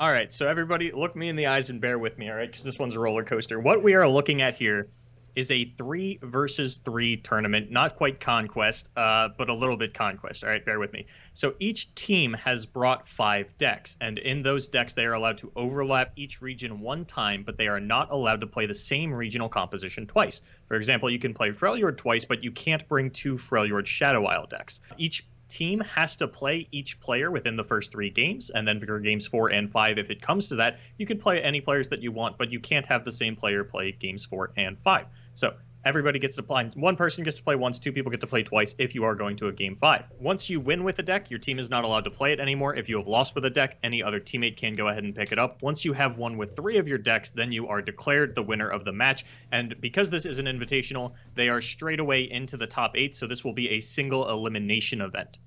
All right, so everybody, look me in the eyes and bear with me, all right? Because this one's a roller coaster. What we are looking at here is a 3 versus 3 tournament, not quite conquest, but a little bit conquest. All right, bear with me. So each team has brought 5 decks, and in those decks, they are allowed to overlap each region one time, but they are not allowed to play the same regional composition twice. For example, you can play Freljord twice, but you can't bring 2 Freljord Shadow Isle decks. Each team has to play each player within the first 3 games, and then for games 4 and 5, if it comes to that, you can play any players that you want, but you can't have the same player play games 4 and 5. So everybody gets to play, one person gets to play once, 2 people get to play twice if you are going to a game 5. Once you win with a deck, your team is not allowed to play it anymore. If you have lost with a deck, any other teammate can go ahead and pick it up. Once you have won with 3 of your decks, then you are declared the winner of the match. And because this is an invitational, they are straight away into the top 8, so this will be a single elimination event.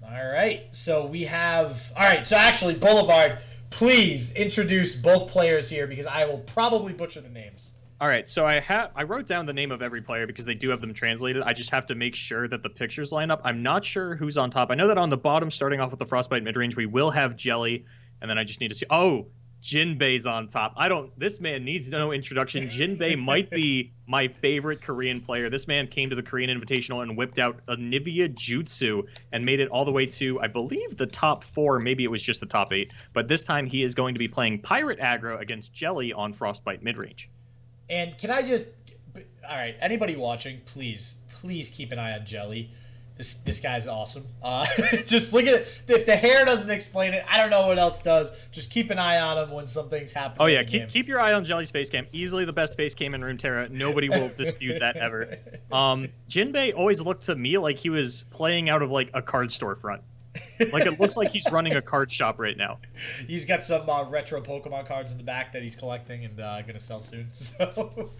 All right, so we have... All right, so actually, Boulevard, please introduce both players here because I will probably butcher the names. All right, so I wrote down the name of every player because they do have them translated. I just have to make sure that the pictures line up. I'm not sure who's on top. I know that on the bottom, starting off with the Frostbite midrange, we will have Jelly, and then I just need to see... Oh, Jinbae's on top. This man needs no introduction. Jinbae might be my favorite Korean player. This man came to the Korean Invitational and whipped out a Nivea Jutsu and made it all the way to, I believe, the top 4. Maybe it was just the top 8. But this time he is going to be playing Pirate Aggro against Jelly on Frostbite midrange. And can I just... All right, anybody watching, please keep an eye on Jelly. This guy's awesome. Just look at it. If the hair doesn't explain it, I don't know what else does. Just keep an eye on him when something's happening. Oh yeah, keep your eye on Jelly's face cam. Easily the best face cam in Runeterra. Nobody will dispute that ever. Jinbae always looked to me like he was playing out of like a card store front. Like it looks like he's running a card shop right now. He's got some retro Pokemon cards in the back that he's collecting and gonna sell soon. So,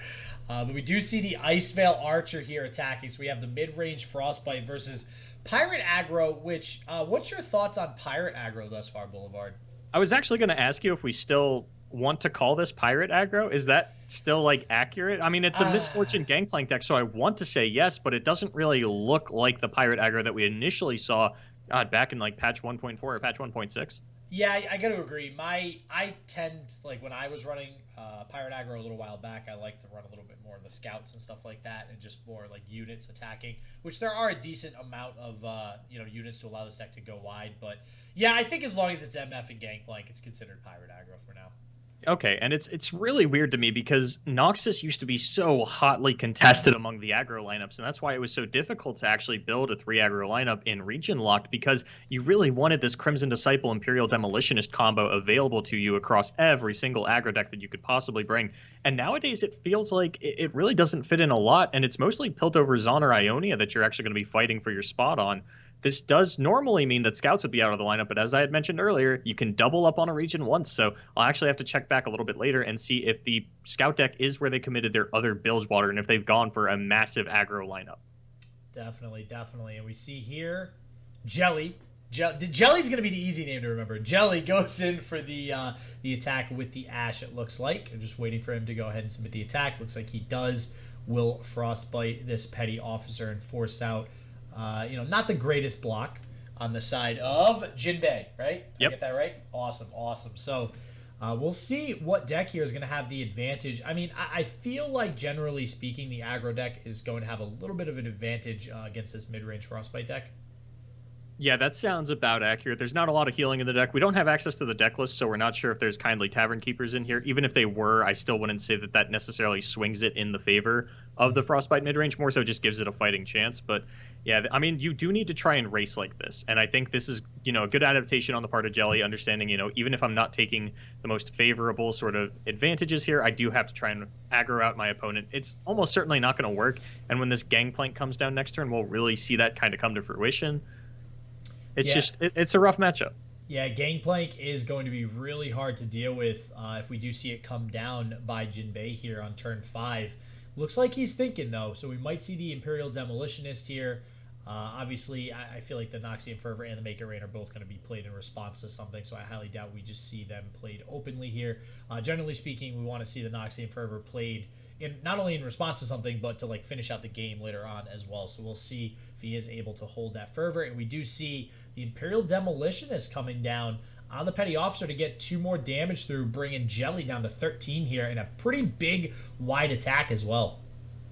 but we do see the Ice Veil Archer here attacking. So we have the mid-range Frostbite versus Pirate Aggro. Which, what's your thoughts on Pirate Aggro thus far, Boulevard? I was actually going to ask you if we still want to call this Pirate Aggro. Is that still like accurate? I mean, it's a Misfortune Gangplank deck, so I want to say yes, but it doesn't really look like the Pirate Aggro that we initially saw. God, back in like patch 1.4 or patch 1.6. Yeah, I got to agree. I tend, like when I was running Pirate Aggro a little while back, I like to run a little bit more of the scouts and stuff like that, and just more like units attacking, which there are a decent amount of units to allow this deck to go wide. But yeah, I think as long as it's MF and Gangplank, it's considered Pirate Aggro for now. Okay, and it's really weird to me because Noxus used to be so hotly contested among the aggro lineups, and that's why it was so difficult to actually build a 3 aggro lineup in region locked, because you really wanted this Crimson Disciple Imperial Demolitionist combo available to you across every single aggro deck that you could possibly bring. And nowadays it feels like it really doesn't fit in a lot, and it's mostly Pilt over Zon or Ionia that you're actually going to be fighting for your spot on. This does normally mean that scouts would be out of the lineup, but as I had mentioned earlier, you can double up on a region once, so I'll actually have to check back a little bit later and see if the scout deck is where they committed their other Bilgewater and if they've gone for a massive aggro lineup. Definitely. And we see here Jelly. Jelly's going to be the easy name to remember. Jelly goes in for the attack with the Ash, it looks like. I'm just waiting for him to go ahead and submit the attack. Looks like he does. Will Frostbite this petty officer and force out not the greatest block on the side of Jinbae, right? Yep. I get that right? Awesome. So we'll see what deck here is going to have the advantage. I mean, I feel like generally speaking, the aggro deck is going to have a little bit of an advantage against this mid-range Frostbite deck. Yeah, that sounds about accurate. There's not a lot of healing in the deck. We don't have access to the deck list, so we're not sure if there's Kindly Tavern Keepers in here. Even if they were, I still wouldn't say that that necessarily swings it in the favor of the Frostbite midrange. More so just gives it a fighting chance. But yeah, I mean, you do need to try and race like this. And I think this is, a good adaptation on the part of Jelly, understanding, even if I'm not taking the most favorable sort of advantages here, I do have to try and aggro out my opponent. It's almost certainly not going to work. And when this Gangplank comes down next turn, we'll really see that kind of come to fruition. It's a rough matchup. Yeah, Gangplank is going to be really hard to deal with if we do see it come down by Jinbae here on turn 5. Looks like he's thinking, though, so we might see the Imperial Demolitionist here. Obviously, I feel like the Noxian Fervor and the Make It Rain are both going to be played in response to something, so I highly doubt we just see them played openly here. Generally speaking, we want to see the Noxian Fervor played not only in response to something, but to finish out the game later on as well. So we'll see if he is able to hold that fervor. And we do see The Imperial Demolitionist coming down on the Petty Officer to get 2 more damage through, bringing Jelly down to 13 here, and a pretty big wide attack as well.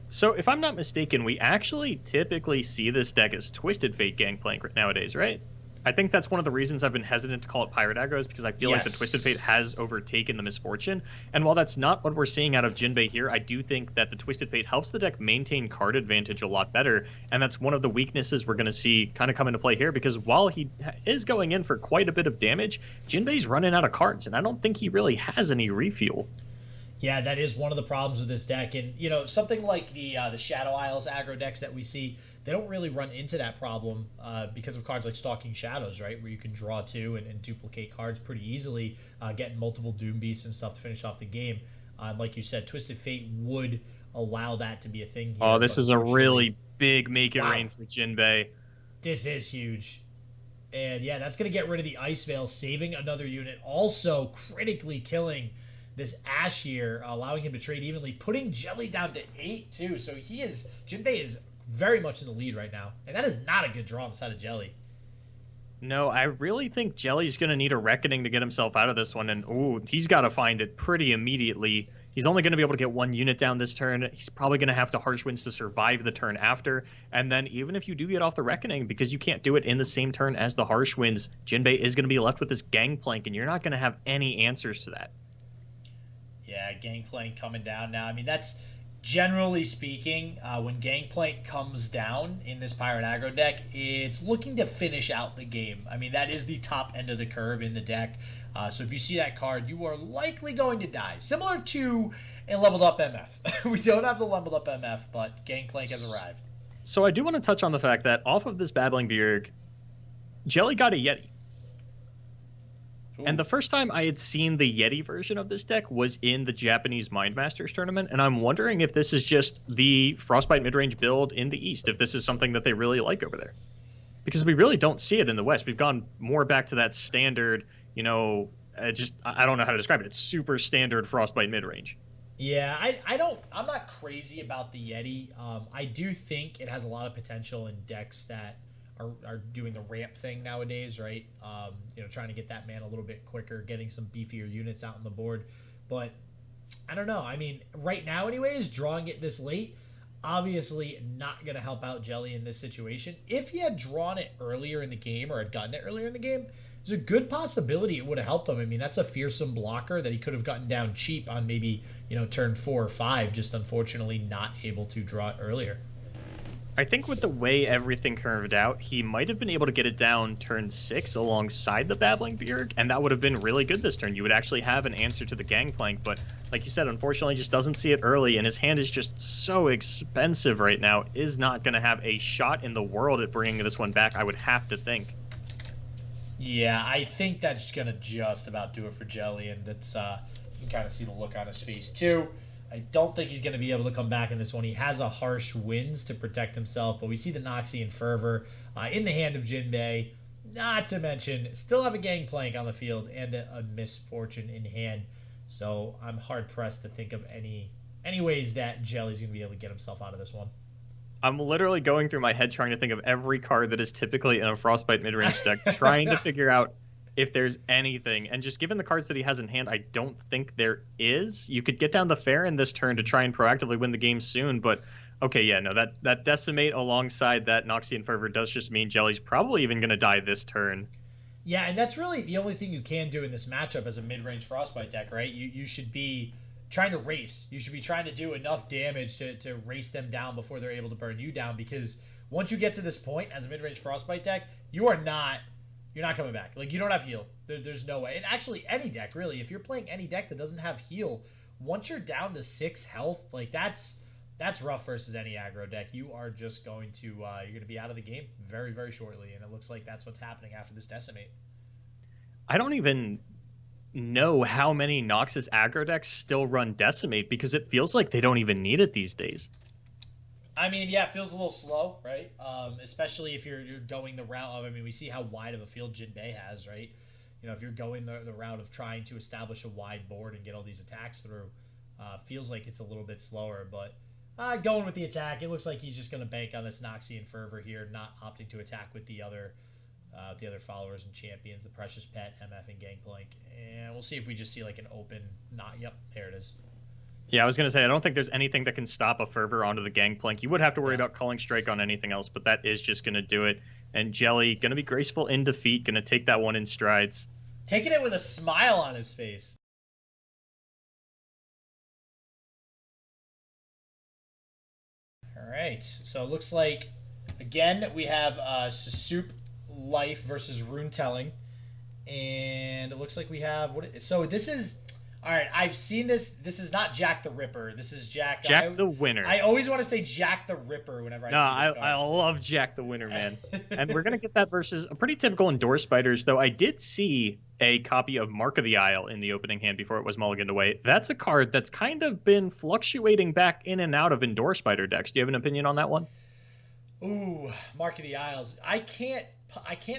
So if I'm not mistaken, we actually typically see this deck as Twisted Fate Gangplank nowadays, right? I think that's one of the reasons I've been hesitant to call it Pirate Aggro, is because I feel like the Twisted Fate has overtaken the Misfortune. And while that's not what we're seeing out of Jinbae here, I do think that the Twisted Fate helps the deck maintain card advantage a lot better. And that's one of the weaknesses we're going to see kind of come into play here, because while he is going in for quite a bit of damage, Jinbae's running out of cards, and I don't think he really has any refuel. Yeah, that is one of the problems with this deck. And, you know, something like the Shadow Isles aggro decks that we see, they don't really run into that problem because of cards like Stalking Shadows, right? Where you can draw 2 and duplicate cards pretty easily, getting multiple Doom Beasts and stuff to finish off the game. Like you said, Twisted Fate would allow that to be a thing here. Oh, this is a really big make it rain for Jinbae. This is huge. And yeah, that's going to get rid of the Ice Veil, saving another unit. Also critically killing this Ash here, allowing him to trade evenly, putting Jelly down to 8 too. So Jinbae is very much in the lead right now. And that is not a good draw on the side of Jelly. No, I really think Jelly's going to need a Reckoning to get himself out of this one. And, ooh, he's got to find it pretty immediately. He's only going to be able to get 1 unit down this turn. He's probably going to have to Harsh Winds to survive the turn after. And then even if you do get off the Reckoning, because you can't do it in the same turn as the Harsh Winds, Jinbae is going to be left with this Gangplank, and you're not going to have any answers to that. Yeah, Gangplank coming down now. I mean, that's generally speaking, when Gangplank comes down in this Pirate Aggro deck, it's looking to finish out the game. I mean, that is the top end of the curve in the deck. So if you see that card, you are likely going to die. Similar to a leveled up MF. We don't have the leveled up MF, but Gangplank has arrived. So I do want to touch on the fact that off of this Babbling Beard, Jelly got a Yeti. Ooh. And the first time I had seen the Yeti version of this deck was in the Japanese Mind Masters tournament, and I'm wondering if this is just the Frostbite midrange build in the East, if this is something that they really like over there. Because we really don't see it in the West. We've gone more back to that standard, you know, I don't know how to describe it. It's super standard Frostbite midrange. Yeah, I'm not crazy about the Yeti. I do think it has a lot of potential in decks that are doing the ramp thing nowadays, right? You know, trying to get that man a little bit quicker, getting some beefier units out on the board. But I don't know. I mean, right now anyways, drawing it this late, obviously not going to help out Jelly in this situation. If he had drawn it earlier in the game or had gotten it earlier in the game, there's a good possibility it would have helped him. I mean, that's a fearsome blocker that he could have gotten down cheap on maybe, you know, turn 4 or 5, just unfortunately not able to draw it earlier. I think with the way everything curved out, he might have been able to get it down turn 6 alongside the Babbling Beard, and that would have been really good this turn. You would actually have an answer to the Gangplank, but like you said, unfortunately just doesn't see it early, and his hand is just so expensive right now, is not going to have a shot in the world at bringing this one back, I would have to think. Yeah, I think that's going to just about do it for Jelly, and that's you can kind of see the look on his face too. I don't think he's going to be able to come back in this one. He has a Harsh Winds to protect himself, but we see the Noxian Fervor in the hand of Jinbae. Not to mention, still have a Gangplank on the field and a Misfortune in hand. So I'm hard-pressed to think of any ways that Jelly's going to be able to get himself out of this one. I'm literally going through my head trying to think of every card that is typically in a Frostbite midrange deck, trying to figure out if there's anything. And just given the cards that he has in hand, I don't think there is. You could get down the fair in this turn to try and proactively win the game soon, but okay, yeah, no, that Decimate alongside that Noxian Fervor does just mean Jelly's probably even going to die this turn. Yeah, and that's really the only thing you can do in this matchup as a mid-range Frostbite deck, right? You should be trying to race. You should be trying to do enough damage to race them down before they're able to burn you down, because once you get to this point as a mid-range Frostbite deck, you're not coming back. Like, you don't have heal. There's no way. And actually, any deck, really, if you're playing any deck that doesn't have heal, once you're down to 6 health, like, that's rough versus any aggro deck. You are just going to you're going to be out of the game very, very shortly, and it looks like that's what's happening after this Decimate. I don't even know how many Noxus aggro decks still run Decimate, because it feels like they don't even need it these days. I mean, yeah, it feels a little slow, right? Especially if you're going the route of, I mean, we see how wide of a field Jinbae has, right? You know, if you're going the route of trying to establish a wide board and get all these attacks through, feels like it's a little bit slower. But going with the attack, it looks like he's just going to bank on this Noxian Fervor here, not opting to attack with the other with the other followers and champions, the Precious Pet, MF, and Gangplank. And we'll see if we just see like an open, not, yep, there it is. Yeah, I was going to say, I don't think there's anything that can stop a Fervor onto the Gangplank. You would have to worry about calling Strike on anything else, but that is just going to do it. And Jelly, going to be graceful in defeat, going to take that one in strides. Taking it with a smile on his face. All right, so it looks like, again, we have Suseuplife versus Rune-Telling. And it looks like we have... So this is... All right, I've seen this. This is not Jack the Ripper. This is Jack the Winner. I always want to say Jack the Ripper whenever I see this card. I love Jack the Winner, man. And we're going to get that versus a pretty typical Endorse Spiders, though I did see a copy of Mark of the Isle in the opening hand before it was mulliganed away. That's a card that's kind of been fluctuating back in and out of Endorse Spider decks. Do you have an opinion on that one? Ooh, Mark of the Isles. I can't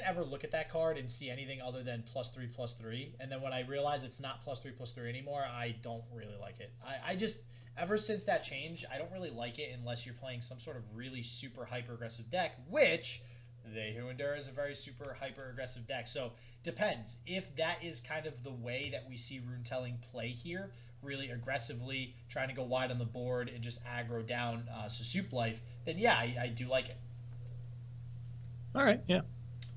ever look at that card and see anything other than +3/+3. And then when I realize it's not +3/+3 anymore, I don't really like it. I just, ever since that change, I don't really like it unless you're playing some sort of really super hyper aggressive deck, which They Who Endure is a very super hyper aggressive deck. So depends. If that is kind of the way that we see Rune-Telling play here, really aggressively trying to go wide on the board and just aggro down Suseuplife, then yeah, I do like it. All right, yeah.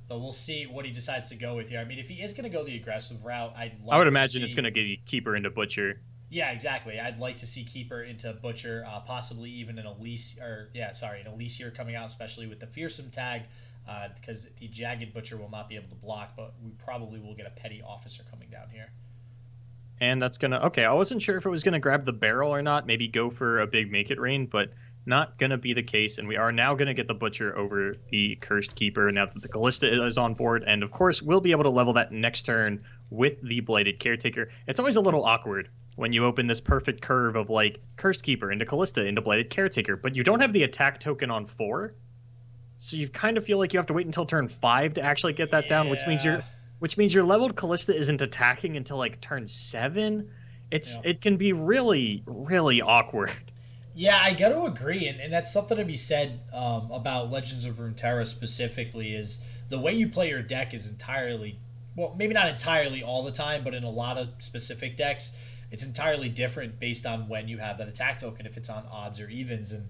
But we'll see what he decides to go with here. I mean, if he is going to go the aggressive route, I would imagine it's going to get Keeper into Butcher. Yeah, exactly. I'd like to see Keeper into Butcher, possibly even an Elise, an Elise here coming out, especially with the Fearsome tag, because the Jagged Butcher will not be able to block, but we probably will get a Petty Officer coming down here. And that's going to... Okay, I wasn't sure if it was going to grab the barrel or not, maybe go for a big Make It Rain, but not going to be the case, and we are now going to get the Butcher over the Cursed Keeper now that the Callista is on board, and of course we'll be able to level that next turn with the Bladed Caretaker. It's always a little awkward when you open this perfect curve of like Cursed Keeper into Callista into Bladed Caretaker, but you don't have the attack token on 4, so you kind of feel like you have to wait until turn 5 to actually get that down, which means your leveled Callista isn't attacking until like turn 7. It can be really, really awkward. Yeah, I got to agree, and that's something to be said about Legends of Runeterra specifically, is the way you play your deck is entirely, well, maybe not entirely all the time, but in a lot of specific decks, it's entirely different based on when you have that attack token, if it's on odds or evens. And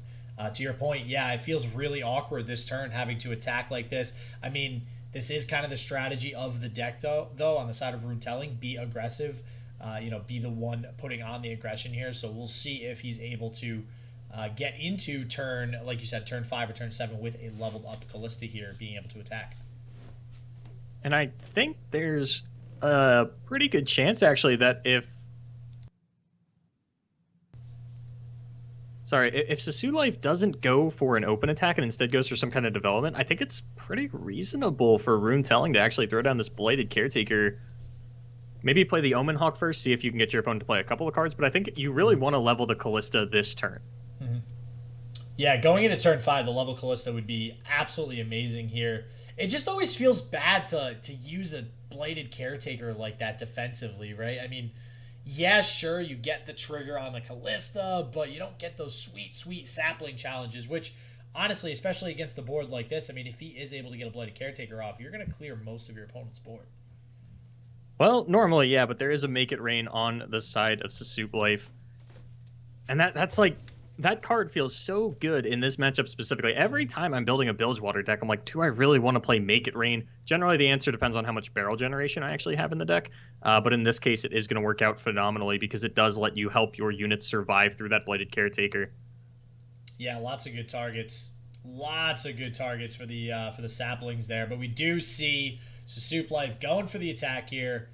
to your point, yeah, it feels really awkward this turn having to attack like this. I mean, this is kind of the strategy of the deck, though on the side of Rune-Telling, be aggressive, be the one putting on the aggression here. So we'll see if he's able to get into turn, like you said, turn 5 or turn 7 with a leveled up Callista here, being able to attack. And I think there's a pretty good chance, actually, that if Suseuplife doesn't go for an open attack and instead goes for some kind of development, I think it's pretty reasonable for Rune-Telling to actually throw down this Bladed Caretaker. Maybe play the Omen Hawk first, see if you can get your opponent to play a couple of cards, but I think you really want to level the Callista this turn. Mm-hmm. Yeah, going into turn 5, the level Callista would be absolutely amazing here. It just always feels bad to use a Bladed Caretaker like that defensively, right? I mean, yeah, sure, you get the trigger on the Callista, but you don't get those sweet, sweet sapling challenges, which, honestly, especially against the board like this, I mean, if he is able to get a Bladed Caretaker off, you're going to clear most of your opponent's board. Well, normally, yeah, but there is a Make It Rain on the side of Suseuplife. And that's like, that card feels so good in this matchup specifically. Every time I'm building a Bilgewater deck, I'm like, do I really want to play Make It Rain? Generally, the answer depends on how much barrel generation I actually have in the deck. But in this case, it is going to work out phenomenally because it does let you help your units survive through that Bladed Caretaker. Yeah, lots of good targets. Lots of good targets for the saplings there. But we do see Suseuplife going for the attack here.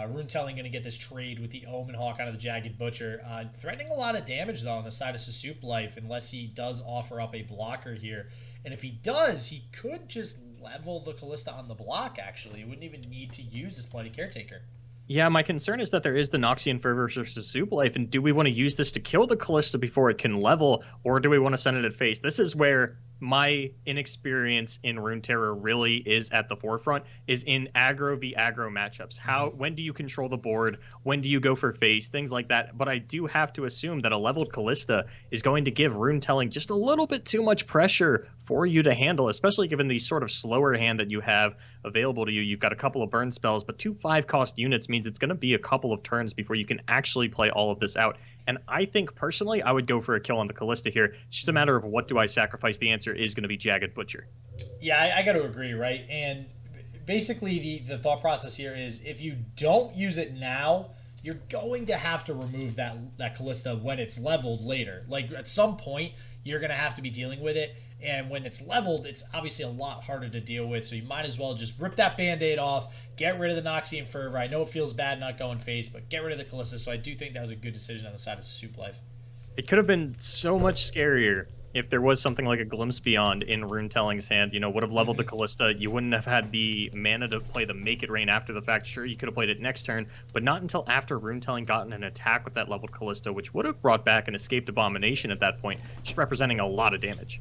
Rune-Telling going to get this trade with the Omen Hawk out of the Jagged Butcher. Threatening a lot of damage, though, on the side of Suseuplife, unless he does offer up a blocker here. And if he does, he could just level the Callista on the block, actually. He wouldn't even need to use this Bloody Caretaker. Yeah, my concern is that there is the Noxian Fervor versus Suseuplife, and do we want to use this to kill the Callista before it can level, or do we want to send it at face? This is where my inexperience in Runeterra really is at the forefront is in aggro v aggro matchups. When do you control the board? When do you go for face? Things like that. But I do have to assume that a leveled Callista is going to give Rune-Telling just a little bit too much pressure for you to handle, especially given the sort of slower hand that you have available to you. You've got a couple of burn spells, but 2 5-cost units means it's going to be a couple of turns before you can actually play all of this out. And I think personally, I would go for a kill on the Callista here. It's just a matter of what do I sacrifice. The answer is going to be Jagged Butcher. Yeah, I got to agree, right? And basically, the thought process here is if you don't use it now, you're going to have to remove that Callista when it's leveled later. Like at some point, you're going to have to be dealing with it. And when it's leveled, it's obviously a lot harder to deal with. So you might as well just rip that Band-Aid off, get rid of the Noxian Fervor. I know it feels bad not going face, but get rid of the Callista. So I do think that was a good decision on the side of Suseuplife. It could have been so much scarier if there was something like a Glimpse Beyond in Rune-Telling's hand. Would have leveled the Callista. You wouldn't have had the mana to play the Make It Rain after the fact. Sure, you could have played it next turn, but not until after Rune-Telling gotten an attack with that leveled Callista, which would have brought back an Escaped Abomination at that point, just representing a lot of damage.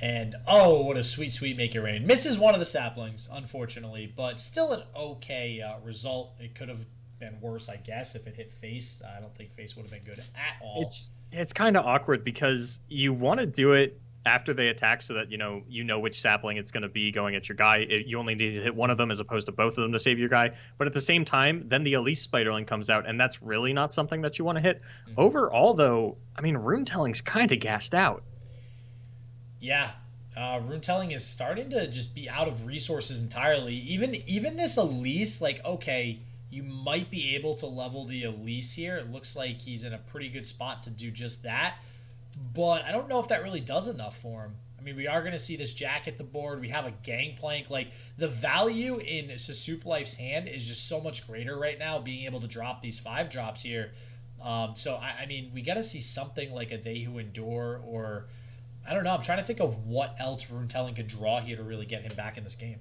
And oh, what a sweet Make It Rain. Misses one of the saplings, unfortunately, but still an okay result. It could have been worse, I guess, if it hit face. I don't think face would have been good at all. It's kind of awkward because you want to do it after they attack so that you know which sapling it's going to be going at your guy. You only need to hit one of them as opposed to both of them to save your guy. But at the same time, then the Elise Spiderling comes out, and that's really not something that you want to hit. Overall, though, I mean, Rune-Telling's kind of gassed out. Yeah, Rune-Telling is starting to just be out of resources entirely. Even this Elise, like, okay, you might be able to level the Elise here. It looks like he's in a pretty good spot to do just that. But I don't know if that really does enough for him. I mean, we are going to see this Jack at the board. We have a Gangplank. Like, the value in Suseuplife's hand is just so much greater right now, being able to drop these 5-drops here. So, I mean, we got to see something like a They Who Endure or... I don't know. I'm trying to think of what else Rune-Telling could draw here to really get him back in this game.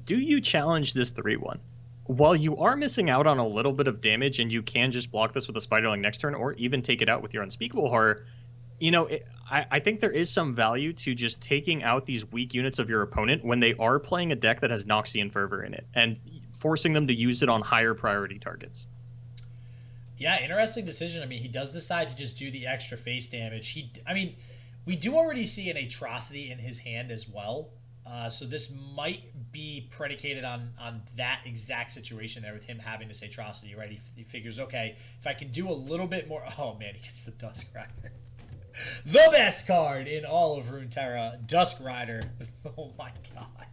Do you challenge this 3-1? While you are missing out on a little bit of damage and you can just block this with a Spiderling next turn or even take it out with your Unspeakable Horror, I think there is some value to just taking out these weak units of your opponent when they are playing a deck that has Noxian Fervor in it and forcing them to use it on higher priority targets. Yeah, interesting decision. I mean, he does decide to just do the extra face damage. We do already see an Atrocity in his hand as well. So this might be predicated on that exact situation there with him having this Atrocity, right? He figures, okay, if I can do a little bit more... Oh, man, he gets the Dusk Rider. The best card in all of Runeterra, Dusk Rider. Oh, my God.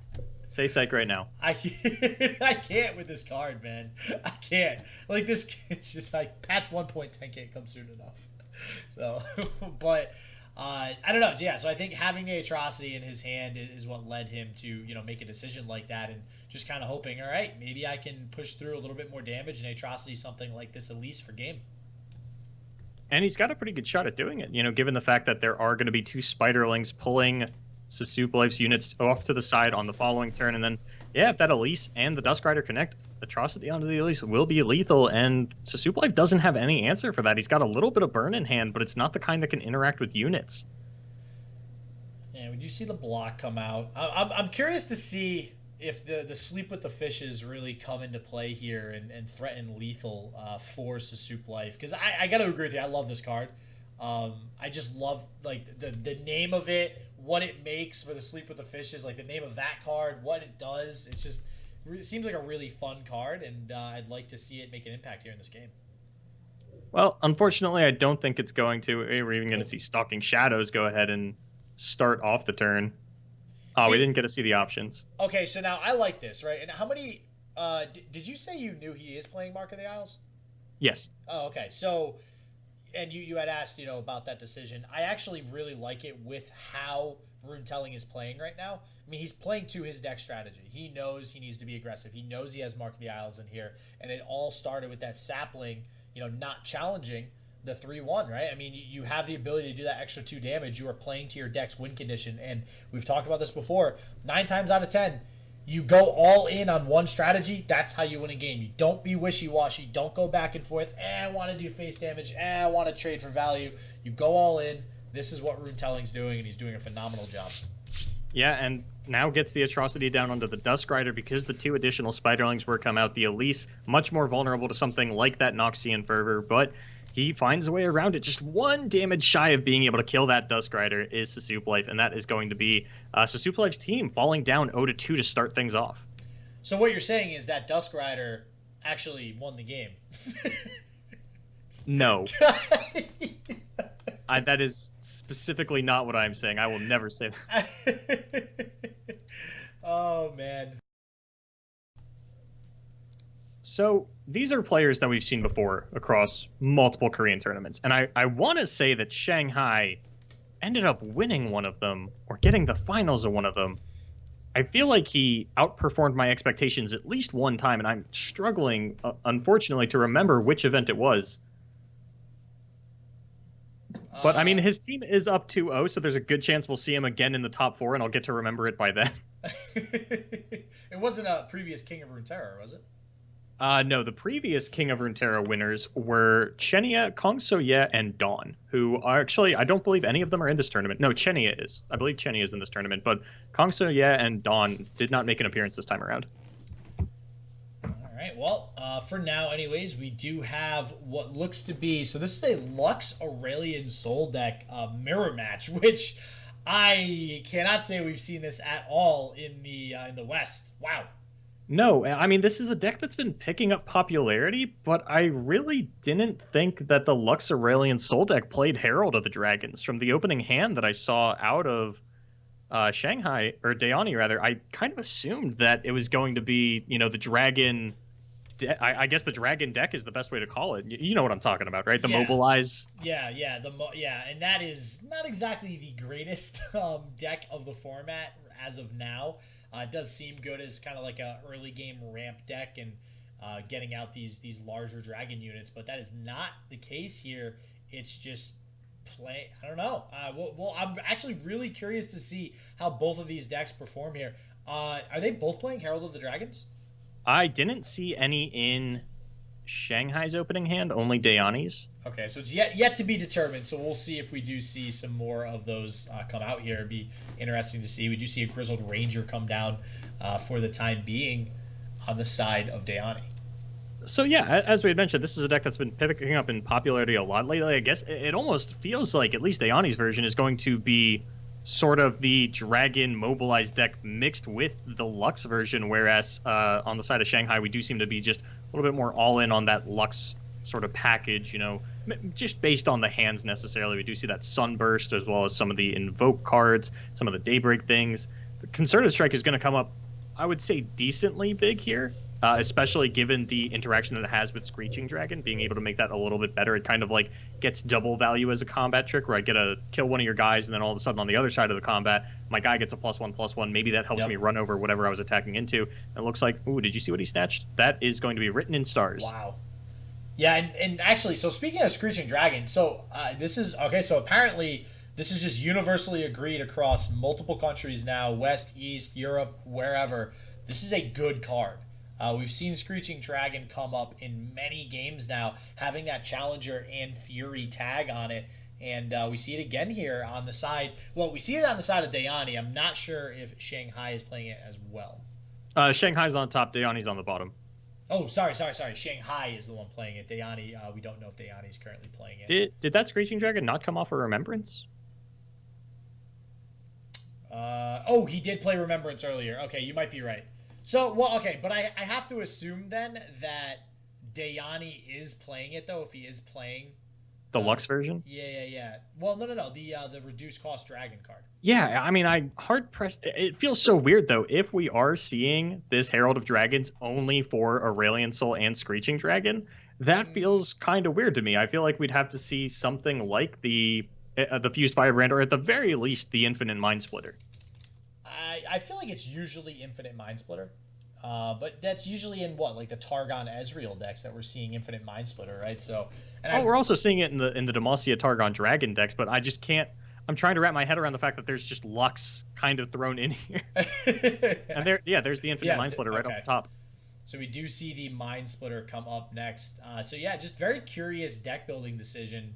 Say psych right now. I can't with this card, man. I can't. Like, this... It's just like, patch 1.10 can't come soon enough. So, but... I don't know. Yeah, so I think having the Atrocity in his hand is what led him to, make a decision like that and just kind of hoping, all right, maybe I can push through a little bit more damage and Atrocity something like this Elise for game. And he's got a pretty good shot at doing it, given the fact that there are going to be 2 Spiderlings pulling Suseuplife's units off to the side on the following turn. And then, yeah, if that Elise and the Dusk Rider connect, Atrocity onto the Elise will be lethal, and Suseuplife doesn't have any answer for that. He's got a little bit of burn in hand, but it's not the kind that can interact with units. Yeah, we do see the block come out. I'm curious to see if the Sleep with the Fishes really come into play here and threaten lethal for Suseuplife. Because I got to agree with you. I love this card. I just love like the name of it, what it makes for the Sleep with the Fishes, like the name of that card, what it does. It seems like a really fun card, and I'd like to see it make an impact here in this game. Well, unfortunately, I don't think it's going to. We're even going to see Stalking Shadows go ahead and start off the turn. Oh, we didn't get to see the options. Okay, so now I like this, right? And how many... did you say you knew he is playing Mark of the Isles? Yes. Oh, okay. So, and you had asked, about that decision. I actually really like it with how Rune-Telling is playing right now. I mean, he's playing to his deck strategy. He knows he needs to be aggressive. He knows he has Mark of the Isles in here. And it all started with that sapling, not challenging the 3-1, right? I mean, you have the ability to do that extra 2 damage. You are playing to your deck's win condition. And we've talked about this before. 9 times out of 10, you go all in on one strategy. That's how you win a game. You don't be wishy-washy. Don't go back and forth. I want to do face damage. I want to trade for value. You go all in. this is what Rune-Telling's doing, and he's doing a phenomenal job. Yeah, and now gets the Atrocity down onto the Dusk Rider because the 2 additional Spiderlings were come out. The Elise, much more vulnerable to something like that Noxian Fervor, but he finds a way around it. Just 1 damage shy of being able to kill that Dusk Rider is Suseuplife, and that is going to be Suseuplife's team falling down 0-2 to start things off. So what you're saying is that Dusk Rider actually won the game. No. That is specifically not what I'm saying. I will never say that. Oh, man. So these are players that we've seen before across multiple Korean tournaments. And I want to say that Shanghigh ended up winning one of them or getting the finals of one of them. I feel like he outperformed my expectations at least one time, and I'm struggling, unfortunately, to remember which event it was. But, I mean, his team is up 2-0, so there's a good chance we'll see him again in the top 4, and I'll get to remember it by then. It wasn't a previous King of Runeterra, was it? No, the previous King of Runeterra winners were Chenia, Kong So-ye, and Dawn, who are actually, I don't believe any of them are in this tournament. No, Chenia is. I believe Chenia is in this tournament, but Kong So-ye and Dawn did not make an appearance this time around. All right, well, for now, anyways, we do have what looks to be, so this is a Lux Aurelian Soul deck mirror match, which I cannot say we've seen this at all in the West. Wow. No, I mean, this is a deck that's been picking up popularity, but I really didn't think that the Lux Aurelian Soul deck played Herald of the Dragons. From the opening hand that I saw out of Shanghigh, or Ddahyoni rather, I kind of assumed that it was going to be, you know, the dragon. I guess the dragon deck is the best way to call it. You know what I'm talking about, right? The mobilize. Yeah, and that is not exactly the greatest deck of the format as of now. It does seem good as kind of like a early game ramp deck and getting out these larger dragon units, but that is not the case here. It's just play. I don't know. Well, I'm actually really curious to see how both of these decks perform here. Are they both playing Herald of the Dragons? I didn't see any in Shanghai's opening hand, only Ddahyoni's. Okay, so it's yet to be determined. So we'll see if we do see some more of those come out here. It'd be interesting to see. We do see a Grizzled Ranger come down for the time being on the side of Ddahyoni. So yeah, as we had mentioned, this is a deck that's been picking up in popularity a lot lately. I guess it almost feels like at least Ddahyoni's version is going to be sort of the dragon mobilized deck mixed with the Lux version, whereas on the side of Shanghigh, we do seem to be just a little bit more all in on that Lux sort of package, you know, just based on the hands necessarily. We do see that Sunburst as well as some of the Invoke cards, some of the Daybreak things. The Concerted Strike is going to come up, I would say, decently big here, especially given the interaction that it has with Screeching Dragon, being able to make that a little bit better. It kind of like gets double value as a combat trick, where I get to kill one of your guys, and then all of a sudden on the other side of the combat, my guy gets a +1/+1. Maybe that helps me run over whatever I was attacking into. And it looks like, ooh, did you see what he snatched? That is going to be written in stars. Wow. Yeah, and actually, so speaking of Screeching Dragon, so this is, okay, so apparently this is just universally agreed across multiple countries now, West, East, Europe, wherever. This is a good card. We've seen Screeching Dragon come up in many games now, having that Challenger and Fury tag on it, and we see it again here on the side. Well, we see it on the side of Ddahyoni. I'm not sure if Shanghai is playing it as well. Shanghai's on top, Ddahyoni's on the bottom. Oh, sorry. Shanghai is the one playing it. Ddahyoni, we don't know if Ddahyoni is currently playing it. Did that Screeching Dragon not come off a Remembrance? He did play Remembrance earlier. Okay, you might be right. So, well, okay, but I have to assume then that Ddahyoni is playing it, though, if he is playing the Lux version? Yeah. Well, no. The reduced cost dragon card. Yeah, I mean, I'm hard pressed. It feels so weird, though, if we are seeing this Herald of Dragons only for Aurelian Soul and Screeching Dragon. That feels kind of weird to me. I feel like we'd have to see something like the Fused Firebrand, or at the very least, the Infinite Mind Splitter. I feel like it's usually Infinite Mind Splitter. But that's usually in what, like the Targon Ezreal decks that we're seeing Infinite Mind Splitter, right? So, we're also seeing it in the Demacia Targon Dragon decks, but I just can't. I'm trying to wrap my head around the fact that there's just Lux kind of thrown in here. And there's the Infinite Mind Splitter right off the top. So we do see the Mind Splitter come up next. So yeah, just very curious deck building decision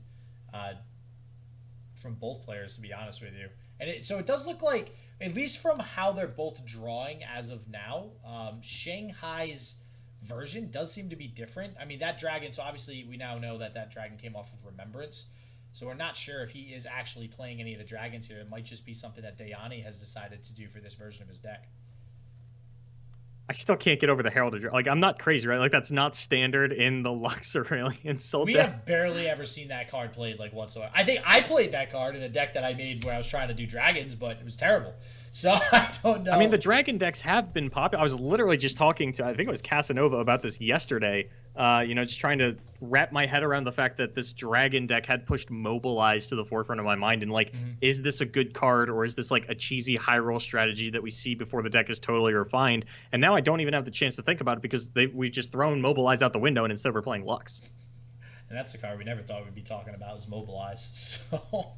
from both players, to be honest with you. And so it does look like, at least from how they're both drawing as of now, Shanghai's version does seem to be different. I mean, that dragon, so obviously we now know that that dragon came off of Remembrance. So we're not sure if he is actually playing any of the dragons here. It might just be something that Ddahyoni has decided to do for this version of his deck. I still can't get over the Heralded Dragon. Like, I'm not crazy, right? Like, that's not standard in the Lux Aurelian Soul We deck. have barely ever seen that card played, like, whatsoever. I think I played that card in a deck that I made where I was trying to do dragons, but it was terrible. So I don't know. I mean, the dragon decks have been popular. I was literally just talking to, I think it was Casanova, about this yesterday. Just trying to wrap my head around the fact that this dragon deck had pushed Mobilize to the forefront of my mind. And, like, is this a good card, or is this, like, a cheesy high roll strategy that we see before the deck is totally refined? And now I don't even have the chance to think about it because we've just thrown Mobilize out the window, and instead we're playing Lux. And that's a card we never thought we'd be talking about, is Mobilize. So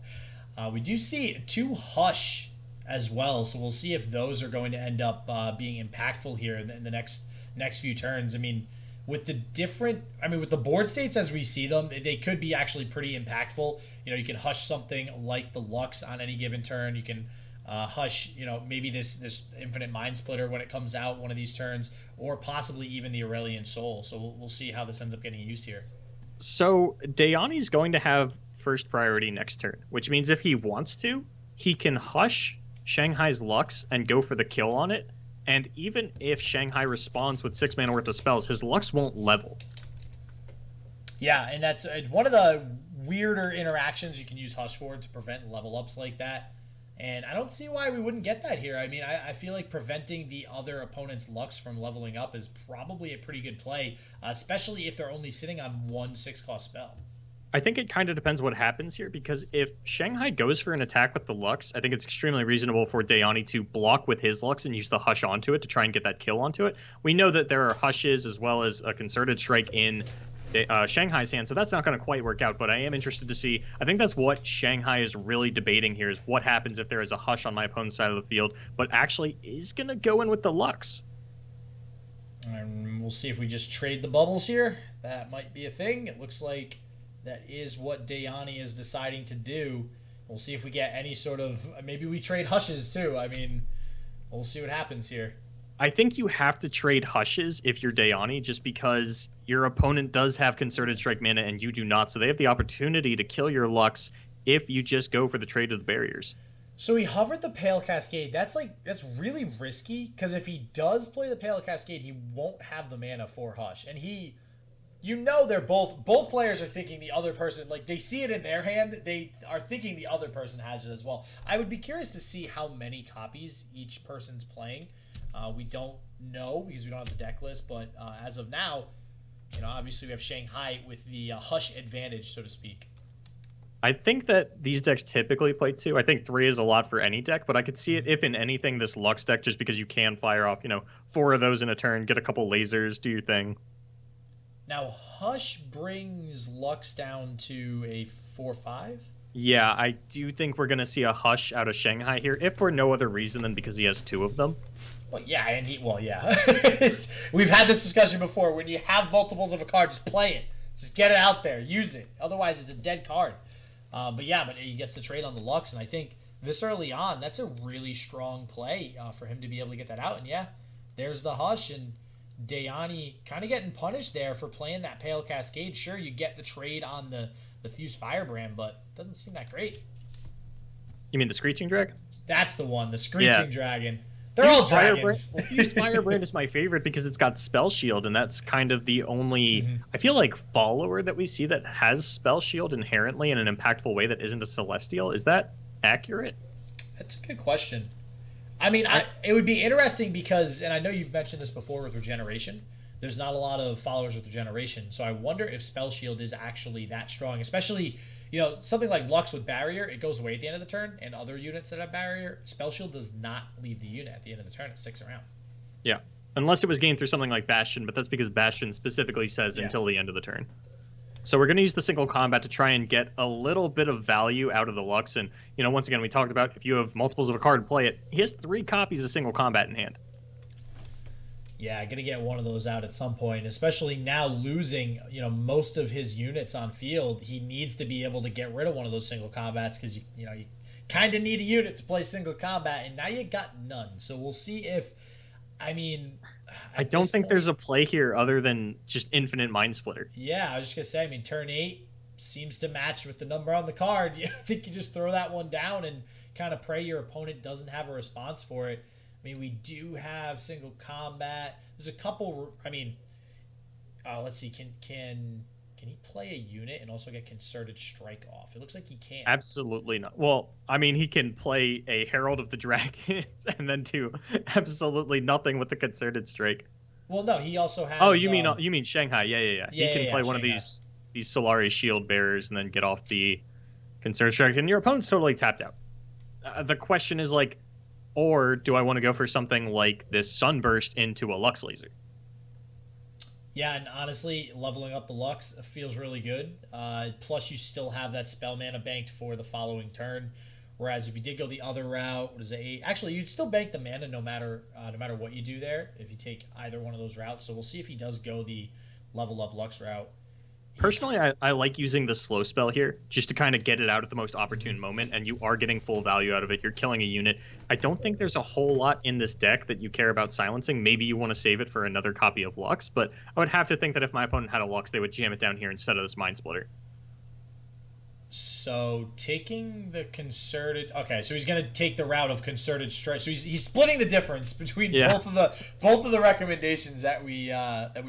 we do see 2 Hush as well, so we'll see if those are going to end up being impactful here in the next few turns. I mean, with the board states as we see them, they could be actually pretty impactful. You can hush something like the Lux on any given turn. You can hush, maybe this Infinite Mind Splitter when it comes out one of these turns, or possibly even the Aurelian Soul. So we'll see how this ends up getting used here. So Ddahyoni's going to have first priority next turn, which means if he wants to, he can hush Shanghai's Lux and go for the kill on it. And even if Shanghai responds with 6 mana worth of spells, his Lux won't level. Yeah, and that's one of the weirder interactions you can use Hush for, to prevent level ups like that. And I don't see why we wouldn't get that here. I mean, I feel like preventing the other opponent's Lux from leveling up is probably a pretty good play, especially if they're only sitting on 1 6-cost spell. I think it kind of depends what happens here, because if Shanghai goes for an attack with the Lux, I think it's extremely reasonable for Ddahyoni to block with his Lux and use the Hush onto it to try and get that kill onto it. We know that there are Hushes as well as a Concerted Strike in Shanghai's hand, so that's not going to quite work out, but I am interested to see. I think that's what Shanghai is really debating here, is what happens if there is a Hush on my opponent's side of the field, but actually is going to go in with the Lux. And we'll see if we just trade the bubbles here. That might be a thing. It looks like that is what Ddahyoni is deciding to do. We'll see if we get any sort of... Maybe we trade Hushes, too. I mean, we'll see what happens here. I think you have to trade Hushes if you're Ddahyoni, just because your opponent does have Concerted Strike mana and you do not, so they have the opportunity to kill your Lux if you just go for the trade of the barriers. So he hovered the Pale Cascade. That's really risky, because if he does play the Pale Cascade, he won't have the mana for Hush. And they're both players are thinking the other person, like, they see it in their hand, they are thinking the other person has it as well. I would be curious to see how many copies each person's playing. We don't know because we don't have the deck list, but as of now, obviously we have Shanghai with the Hush advantage, so to speak. I think that these decks typically play 2. I think 3 is a lot for any deck, but I could see it if in anything this Lux deck, just because you can fire off, 4 of those in a turn, get a couple lasers, do your thing. Now, Hush brings Lux down to a 4/5? Yeah, I do think we're going to see a Hush out of Shanghai here, if for no other reason than because he has 2 of them. Well, yeah, we've had this discussion before. When you have multiples of a card, just play it. Just get it out there. Use it. Otherwise, it's a dead card. But he gets the trade on the Lux, and I think this early on, that's a really strong play for him to be able to get that out. And yeah, there's the Hush, and Ddahyoni kind of getting punished there for playing that Pale Cascade. Sure, you get the trade on the Fused Firebrand, but it doesn't seem that great. You mean the Screeching Dragon? That's the one, the Screeching Dragon. They're all dragons. Fused Firebrand is my favorite because it's got Spell Shield, and that's kind of the only, I feel like, follower that we see that has Spell Shield inherently in an impactful way that isn't a Celestial. Is that accurate? That's a good question. I mean, it would be interesting because, and I know you've mentioned this before with Regeneration, there's not a lot of followers with Regeneration, so I wonder if Spell Shield is actually that strong, especially, something like Lux with Barrier, it goes away at the end of the turn, and other units that have Barrier, Spell Shield does not leave the unit at the end of the turn, it sticks around. Yeah, unless it was gained through something like Bastion, but that's because Bastion specifically says until the end of the turn. So we're going to use the single combat to try and get a little bit of value out of the Lux. And, once again, we talked about if you have multiples of a card to play it, he has 3 copies of single combat in hand. Yeah, gonna get one of those out at some point, especially now losing, most of his units on field. He needs to be able to get rid of one of those single combats because you kind of need a unit to play single combat, and now you got none. So we'll see if, I mean, I at don't this think point, there's a play here other than just infinite Mind Splitter. yeah, I was just gonna say, I mean, turn 8 seems to match with the number on the card. I think you just throw that one down and kind of pray your opponent doesn't have a response for it. I mean, we do have single combat. There's a couple. I mean, let's see. Can he play a unit and also get concerted strike off? It looks like he can. Absolutely not. Well, I mean, he can play a Herald of the Dragons and then do absolutely nothing with the concerted strike. Well, no, he also has. Oh, you mean Shanghigh? Yeah. He can play one of Shanghai. these Solari shield bearers and then get off the concerted strike, and your opponent's totally tapped out. The question is like, or do I want to go for something like this Sunburst into a Lux Laser? Yeah, and honestly, leveling up the Lux feels really good. Plus, you still have that spell mana banked for the following turn. Whereas if you did go the other route, what is it? 8? Actually, you'd still bank the mana no matter what you do there if you take either one of those routes. So we'll see if he does go the level up Lux route. Personally, I like using the slow spell here just to kind of get it out at the most opportune moment, and you are getting full value out of it. You're killing a unit. I don't think there's a whole lot in this deck that you care about silencing. Maybe you want to save it for another copy of Lux, but I would have to think that if my opponent had a Lux, they would jam it down here instead of this Mind Splitter. So taking the concerted, okay, so he's gonna take the route of concerted strike. So he's splitting the difference between both of the recommendations that we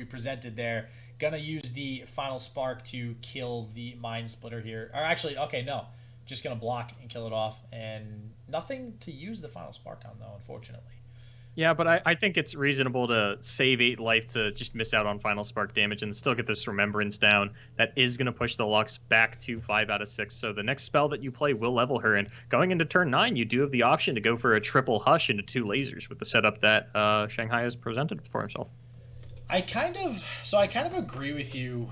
presented there. Gonna use the final spark to kill the Mind Splitter here. Or actually, okay, no, just gonna block and kill it off, and nothing to use the final spark on though, unfortunately. Yeah, but I think it's reasonable to save 8 life to just miss out on final spark damage and still get this remembrance down. That is going to push the Lux back to 5 out of 6. So the next spell that you play will level her. And going into turn 9, you do have the option to go for a triple hush into 2 lasers with the setup that Shanghigh has presented for himself. I kind of agree with you.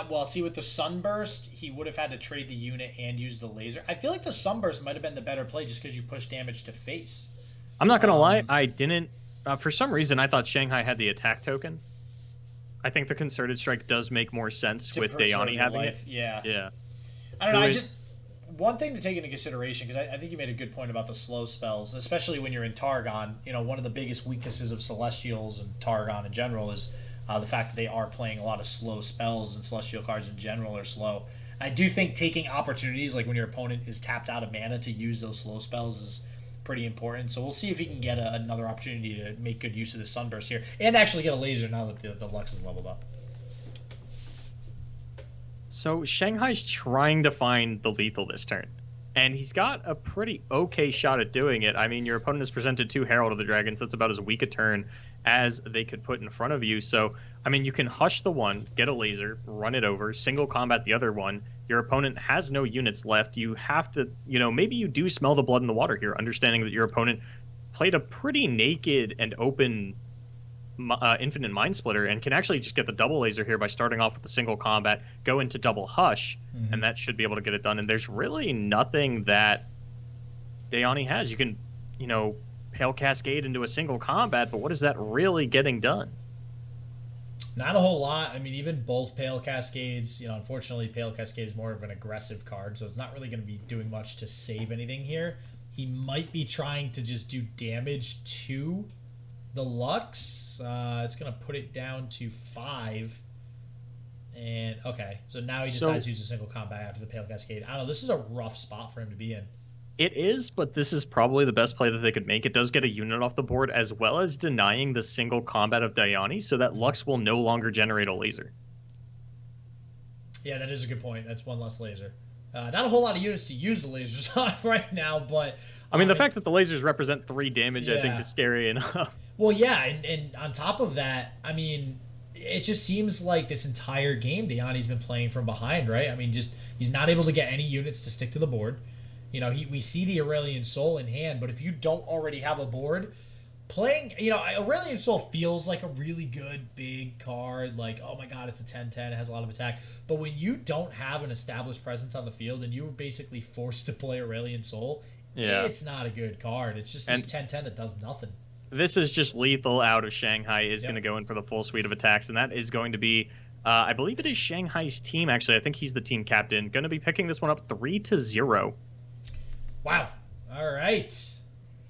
Well, see, with the Sunburst, he would have had to trade the unit and use the laser. I feel like the Sunburst might have been the better play just because you push damage to face. I'm not going to lie, I didn't. For some reason, I thought Shanghigh had the attack token. I think the Concerted Strike does make more sense with Ddahyoni having it. Yeah. I don't know. One thing to take into consideration, because I think you made a good point about the slow spells, especially when you're in Targon. One of the biggest weaknesses of Celestials and Targon in general is the fact that they are playing a lot of slow spells, and Celestial cards in general are slow. I do think taking opportunities, like when your opponent is tapped out of mana, to use those slow spells is pretty important. So we'll see if he can get another opportunity to make good use of the Sunburst here and actually get a laser now that the Lux is leveled up. So Shanghai's trying to find the lethal this turn, and he's got a pretty okay shot at doing it. I mean, your opponent has presented 2 Herald of the Dragons. That's about as weak a turn as they could put in front of you. So, I mean, you can hush the one, get a laser, run it over, single combat the other one. Your opponent has no units left. You have to, maybe you do smell the blood in the water here, understanding that your opponent played a pretty naked and open infinite Mind Splitter and can actually just get the double laser here by starting off with the single combat, go into double hush, and that should be able to get it done. And there's really nothing that Ddahyoni has. You can, Pale Cascade into a single combat, but what is that really getting done? Not a whole lot. I mean, even both Pale Cascades, unfortunately, Pale Cascade is more of an aggressive card, so it's not really going to be doing much to save anything here. He might be trying to just do damage to the Lux. It's going to put it down to 5. And, okay, so now he decides to use a single combat after the Pale Cascade. I don't know, this is a rough spot for him to be in. It is, but this is probably the best play that they could make. It does get a unit off the board, as well as denying the single combat of Ddahyoni, so that Lux will no longer generate a laser. Yeah, that is a good point. That's one less laser. Not a whole lot of units to use the lasers on right now, but... I mean, the fact that the lasers represent 3 damage, I think, is scary enough. Well, yeah, and on top of that, I mean, it just seems like this entire game Ddahyoni's been playing from behind, right? I mean, just he's not able to get any units to stick to the board. We see the Aurelian Soul in hand, but if you don't already have a board, playing, Aurelian Soul feels like a really good big card. Like, oh my god, it's a 10-10, it has a lot of attack. But when you don't have an established presence on the field and you're basically forced to play Aurelian Soul, it's not a good card. It's just this 10-10 that does nothing. This is just lethal out of Shanghigh is Yep. going to go in for the full suite of attacks, and that is going to be, I believe it is Shanghai's team, actually. I think he's the team captain. Going to be picking this one up 3-0. Wow. All right.